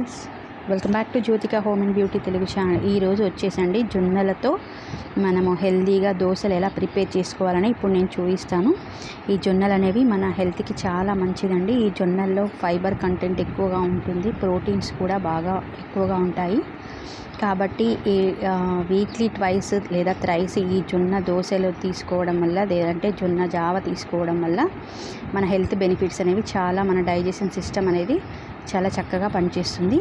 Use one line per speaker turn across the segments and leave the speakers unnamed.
Friends, welcome back to Jyothika home and beauty Telugu channel. ఈరోజు వచ్చేసండి జొన్నలతో మనము హెల్తీగా దోశలు ఎలా ప్రిపేర్ చేసుకోవాలని ఇప్పుడు నేను చూపిస్తాను. ఈ జొన్నలు అనేవి మన హెల్త్కి చాలా మంచిదండి. ఈ జొన్నల్లో ఫైబర్ కంటెంట్ ఎక్కువగా ఉంటుంది, ప్రోటీన్స్ కూడా బాగా ఎక్కువగా ఉంటాయి. కాబట్టి ఈ వీక్లీ ట్వైస్ లేదా థ్రైస్ ఈ జొన్న దోశలు తీసుకోవడం వల్ల, లేదంటే జొన్న జావ తీసుకోవడం వల్ల మన హెల్త్ బెనిఫిట్స్ అనేవి చాలా, మన డైజెషన్ సిస్టమ్ అనేది చాలా చక్కగా పనిచేస్తుంది.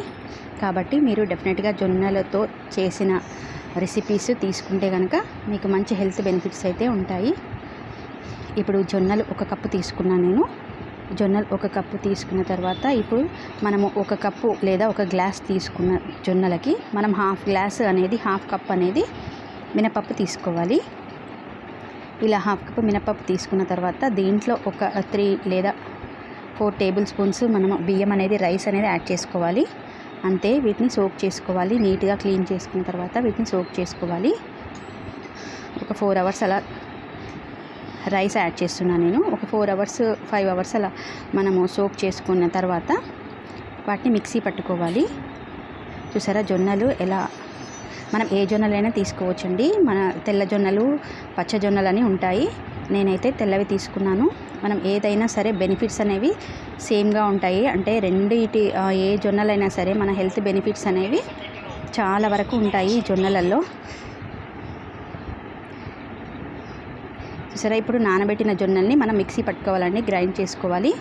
కాబట్టి మీరు డెఫినెట్గా జొన్నలతో చేసిన రెసిపీస్ తీసుకుంటే కనుక మీకు మంచి హెల్త్ బెనిఫిట్స్ అయితే ఉంటాయి. ఇప్పుడు జొన్నలు ఒక కప్పు తీసుకున్నాను నేను. జొన్నలు ఒక కప్పు తీసుకున్న తర్వాత ఇప్పుడు మనము ఒక కప్పు లేదా ఒక గ్లాస్ తీసుకున్న జొన్నలకి మనం హాఫ్ కప్ అనేది మినపప్పు తీసుకోవాలి. ఇలా హాఫ్ కప్ మినపప్పు తీసుకున్న తర్వాత దీంట్లో ఒక 3 లేదా 4 టేబుల్ స్పూన్స్ మనము బియ్యం అనేది, రైస్ అనేది యాడ్ చేసుకోవాలి. అంతే, వీటిని సోక్ చేసుకోవాలి. నీట్గా క్లీన్ చేసుకున్న తర్వాత వీటిని సోక్ చేసుకోవాలి. ఒక 4 అవర్స్ అలా రైస్ యాడ్ చేస్తున్నాను నేను. ఒక 4 అవర్స్ 5 అవర్స్ అలా మనము సోక్ చేసుకున్న తర్వాత వాటిని మిక్సీ పట్టుకోవాలి. చూసారా జొన్నలు ఎలా, మనం ఏ జొన్నలైనా తీసుకోవచ్చండి. మన తెల్ల జొన్నలు, పచ్చ జొన్నలు అని ఉంటాయి. నేనైతే తెల్లవి తీసుకున్నాను. మనం ఏదైనా సరే బెనిఫిట్స్ అనేవి సేమ్గా ఉంటాయి. అంటే ఏ జొన్నలైనా సరే మన హెల్త్ బెనిఫిట్స్ అనేవి చాలా వరకు ఉంటాయి ఈ జొన్నలలో. చూసారా, ఇప్పుడు నానబెట్టిన జొన్నల్ని మనం మిక్సీ పట్టుకోవాలండి, గ్రైండ్ చేసుకోవాలి.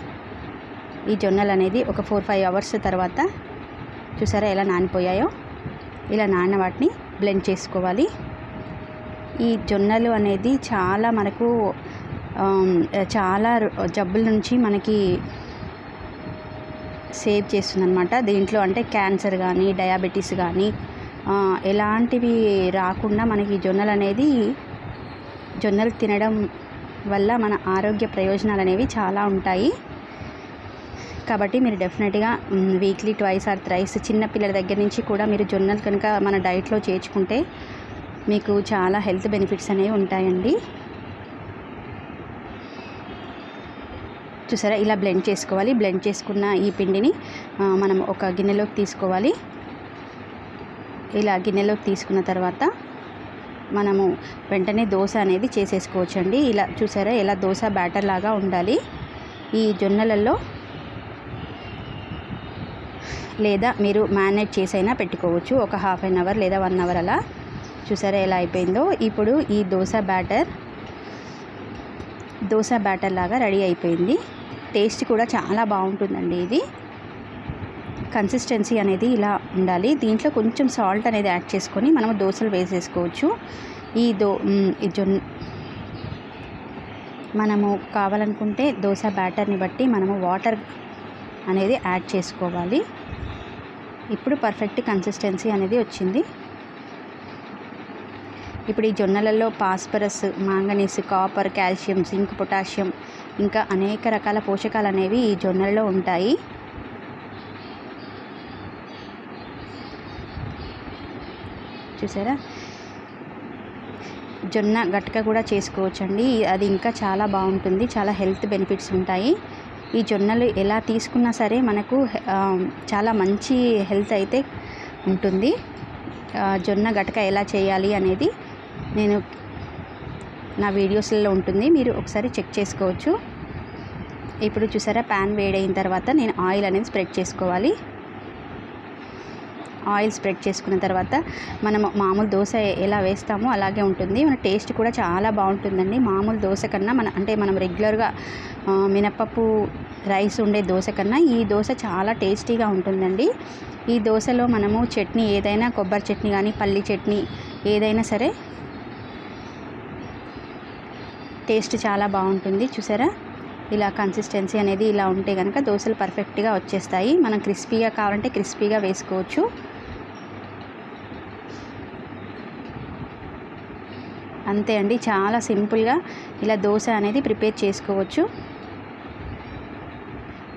ఈ జొన్నలు అనేది ఒక 4-5 అవర్స్ తర్వాత చూసారా ఎలా నానిపోయాయో. ఇలా నాన్న వాటిని బ్లెండ్ చేసుకోవాలి. ఈ జొన్నలు అనేది చాలా మనకు చాలా జబ్బుల నుంచి మనకి సేవ్ చేస్తుందన్నమాట. దీంట్లో అంటే క్యాన్సర్ కానీ, డయాబెటీస్ కానీ ఎలాంటివి రాకుండా మనకి జొన్నలు తినడం వల్ల మన ఆరోగ్య ప్రయోజనాలు అనేవి చాలా ఉంటాయి. కాబట్టి మీరు డెఫినెట్గా వీక్లీ ట్వైస్ ఆర్ థ్రైస్ చిన్నపిల్లల దగ్గర నుంచి కూడా మీరు జొన్నలు కనుక మన డైట్లో చేర్చుకుంటే మీకు చాలా హెల్త్ బెనిఫిట్స్ అనేవి ఉంటాయండి. చూసారా ఇలా బ్లెండ్ చేసుకోవాలి. బ్లెండ్ చేసుకున్న ఈ పిండిని మనం ఒక గిన్నెలోకి తీసుకోవాలి. ఇలా గిన్నెలోకి తీసుకున్న తర్వాత మనము వెంటనే దోశ అనేది చేసేసుకోవచ్చండి. ఇలా చూసారా ఎలా దోశ బ్యాటర్ లాగా ఉండాలి. ఈ జొన్నలలో లేదా మీరు మ్యారినేట్ చేసైనా పెట్టుకోవచ్చు. ఒక హాఫ్ అన్ అవర్ లేదా 1 అవర్ అలా. చూసారా ఎలా అయిపోయిందో. ఇప్పుడు ఈ దోశ బ్యాటర్ లాగా రెడీ అయిపోయింది. టేస్ట్ కూడా చాలా బాగుంటుందండి. ఇది కన్సిస్టెన్సీ అనేది ఇలా ఉండాలి. దీంట్లో కొంచెం సాల్ట్ అనేది యాడ్ చేసుకొని మనము దోశలు వేసేసుకోవచ్చు. మనము కావాలనుకుంటే దోశ బ్యాటర్ని బట్టి మనము వాటర్ అనేది యాడ్ చేసుకోవాలి. ఇప్పుడు పర్ఫెక్ట్ కన్సిస్టెన్సీ అనేది వచ్చింది. ఇప్పుడు ఈ జొన్నలలో phosphorus, manganese, copper, calcium, zinc, potassium ఇంకా అనేక రకాల పోషకాలు అనేవి ఈ జొన్నలలో ఉంటాయి. చూసారా, జొన్న గట్క కూడా చేసుకోవచ్చండి. అది ఇంకా చాలా బాగుంటుంది. చాలా హెల్త్ బెనిఫిట్స్ ఉంటాయి. ఈ జొన్నలు ఎలా తీసుకున్నా సరే మనకు చాలా మంచి హెల్త్ అయితే ఉంటుంది. జొన్న గట్క ఎలా చేయాలి అనేది నేను నా వీడియోస్లో ఉంటుంది, మీరు ఒకసారి చెక్ చేసుకోవచ్చు. ఇప్పుడు చూసారా ప్యాన్ వేడైన తర్వాత నేను ఆయిల్ అనేది స్ప్రెడ్ చేసుకోవాలి. ఆయిల్ స్ప్రెడ్ చేసుకున్న తర్వాత మనము మామూలు దోశ ఎలా వేస్తామో అలాగే ఉంటుంది. మన టేస్ట్ కూడా చాలా బాగుంటుందండి. మామూలు దోశ కన్నా మనం రెగ్యులర్గా మినపప్పు రైస్ ఉండే దోశ కన్నా ఈ దోశ చాలా టేస్టీగా ఉంటుందండి. ఈ దోశలో మనము చట్నీ ఏదైనా, కొబ్బరి చట్నీ కానీ, పల్లి చట్నీ ఏదైనా సరే టేస్ట్ చాలా బాగుంటుంది. చూసారా ఇలా కన్సిస్టెన్సీ అనేది ఇలా ఉంటే కనుక దోశలు పర్ఫెక్ట్గా వచ్చేస్తాయి. మనం క్రిస్పీగా కావాలంటే క్రిస్పీగా వేసుకోవచ్చు. అంతే అండి, చాలా సింపుల్గా ఇలా దోశ అనేది ప్రిపేర్ చేసుకోవచ్చు.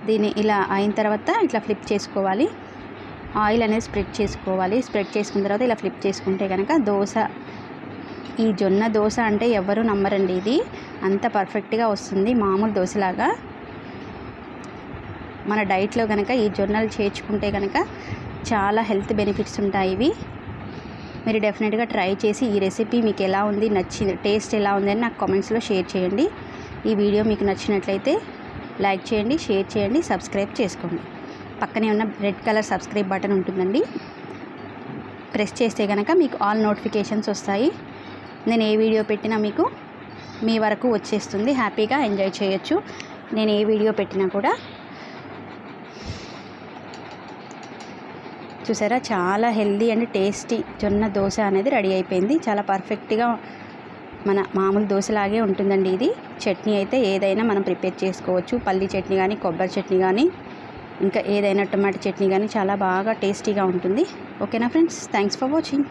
దీన్ని ఇలా అయిన తర్వాత ఇట్లా ఫ్లిప్ చేసుకోవాలి. ఆయిల్ అనేది స్ప్రెడ్ చేసుకోవాలి. స్ప్రెడ్ చేసుకున్న తర్వాత ఇలా ఫ్లిప్ చేసుకుంటే కనుక దోశ, ఈ జొన్న దోశ అంటే ఎవరు నమ్మరండి. ఇది అంత పర్ఫెక్ట్గా వస్తుంది, మామూలు దోశలాగా. మన డైట్లో కనుక ఈ జొన్నలు చేర్చుకుంటే కనుక చాలా హెల్త్ బెనిఫిట్స్ ఉంటాయి ఇవి. మీరు డెఫినెట్గా ట్రై చేసి ఈ రెసిపీ మీకు ఎలా ఉంది, నచ్చింది, టేస్ట్ ఎలా ఉంది అని నాకు కామెంట్స్లో షేర్ చేయండి. ఈ వీడియో మీకు నచ్చినట్లయితే లైక్ చేయండి, షేర్ చేయండి, సబ్స్క్రైబ్ చేసుకోండి. పక్కనే ఉన్న రెడ్ కలర్ సబ్స్క్రైబ్ బటన్ ఉంటుందండి, ప్రెస్ చేస్తే కనుక మీకు ఆల్ నోటిఫికేషన్స్ వస్తాయి. నేను ఏ వీడియో పెట్టినా మీకు మీ వరకు వచ్చేస్తుంది. హ్యాపీగా ఎంజాయ్ చేయొచ్చు నేను ఏ వీడియో పెట్టినా కూడా. చూసారా, చాలా హెల్దీ అండ్ టేస్టీ జొన్న దోశ అనేది రెడీ అయిపోయింది. చాలా పర్ఫెక్ట్గా మన మామూలు దోశలాగే ఉంటుందండి ఇది. చట్నీ అయితే ఏదైనా మనం ప్రిపేర్ చేసుకోవచ్చు. పల్లి చట్నీ కానీ, కొబ్బరి చట్నీ కానీ, ఇంకా ఏదైనా టొమాటో చట్నీ కానీ చాలా బాగా టేస్టీగా ఉంటుంది. ఓకేనా ఫ్రెండ్స్, థ్యాంక్స్ ఫర్ వాచింగ్.